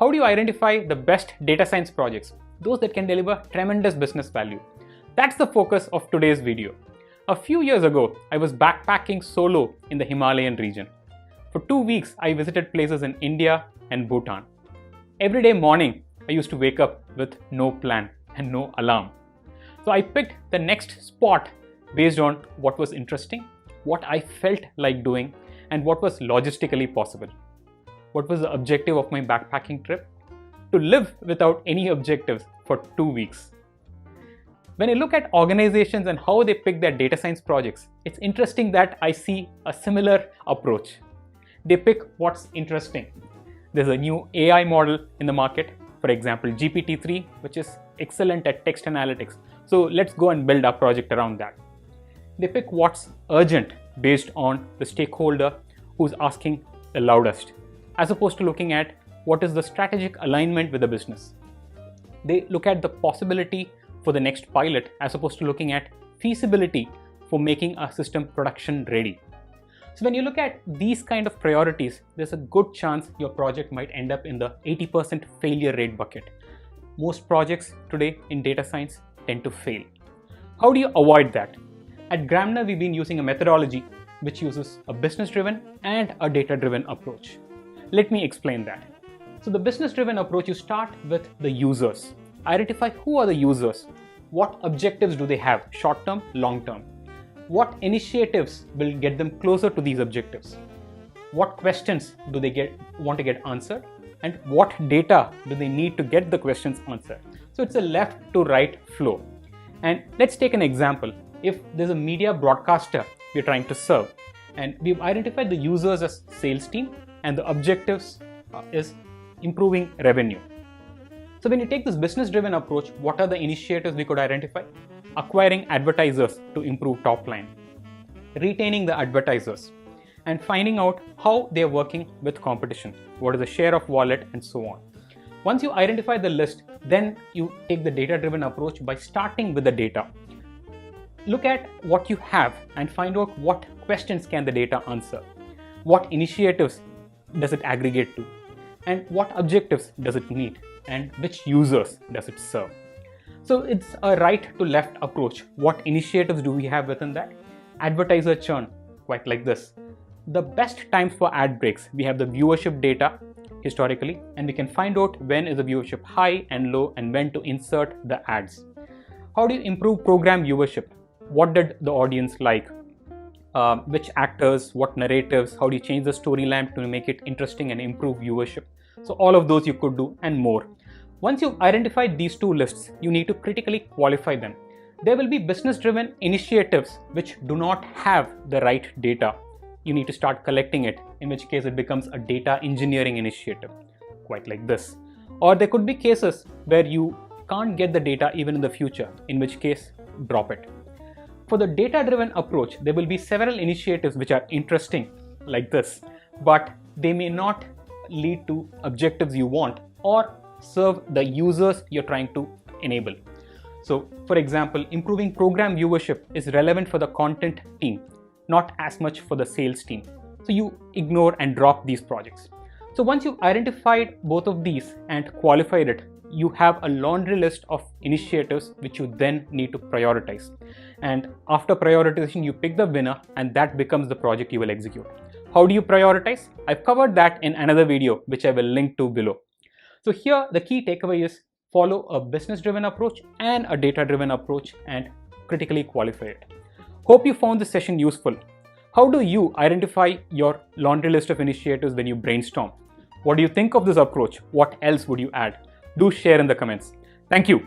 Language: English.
How do you identify the best data science projects? Those that can deliver tremendous business value. That's the focus of today's video. A few years ago, I was backpacking solo in the Himalayan region. For 2 weeks, I visited places in India and Bhutan. Every day morning, I used to wake up with no plan and no alarm. So I picked the next spot based on what was interesting, what I felt like doing, and what was logistically possible. What was the objective of my backpacking trip? To live without any objectives for 2 weeks. When I look at organizations and how they pick their data science projects, it's interesting that I see a similar approach. They pick what's interesting. There's a new AI model in the market, for example, GPT-3, which is excellent at text analytics. So let's go and build our project around that. They pick what's urgent based on the stakeholder who's asking the loudest, as opposed to looking at what is the strategic alignment with the business. They look at the possibility for the next pilot as opposed to looking at feasibility for making a system production ready. So when you look at these kind of priorities, there's a good chance your project might end up in the 80% failure rate bucket. Most projects today in data science tend to fail. How do you avoid that? At Gramener, we've been using a methodology which uses a business-driven and a data-driven approach. Let me explain that. So the business-driven approach, you start with the users. Identify who are the users, what objectives do they have, short-term, long-term. What initiatives will get them closer to these objectives? What questions do they want to get answered? And what data do they need to get the questions answered? So it's a left to right flow. And let's take an example. If there's a media broadcaster we're trying to serve, and we've identified the users as sales team, and the objectives is improving revenue. So when you take this business-driven approach, what are the initiatives we could identify? Acquiring advertisers to improve top line, retaining the advertisers, and finding out how they're working with competition, what is the share of wallet, and so on. Once you identify the list, then you take the data-driven approach by starting with the data. Look at what you have and find out what questions can the data answer, what initiatives does it aggregate to, and what objectives does it meet, and which users does it serve. So it's a right to left approach. What initiatives do we have within that? Advertiser churn, quite like this. The best times for ad breaks, we have the viewership data historically, and we can find out when is the viewership high and low and when to insert the ads. How do you improve program viewership? What did the audience like? Which actors, what narratives, how do you change the storyline to make it interesting and improve viewership? So all of those you could do and more. Once you've identified these two lists, you need to critically qualify them. There will be business-driven initiatives which do not have the right data. You need to start collecting it, in which case it becomes a data engineering initiative, quite like this. Or there could be cases where you can't get the data even in the future, in which case drop it. For the data-driven approach, there will be several initiatives which are interesting like this, but they may not lead to objectives you want or serve the users you're trying to enable. So for example, improving program viewership is relevant for the content team, not as much for the sales team. So you ignore and drop these projects. So once you've identified both of these and qualified it, you have a laundry list of initiatives which you then need to prioritize. And after prioritization, you pick the winner and that becomes the project you will execute. How do you prioritize? I've covered that in another video, which I will link to below. So here, the key takeaway is follow a business-driven approach and a data-driven approach and critically qualify it. Hope you found this session useful. How do you identify your laundry list of initiatives when you brainstorm? What do you think of this approach? What else would you add? Do share in the comments. Thank you.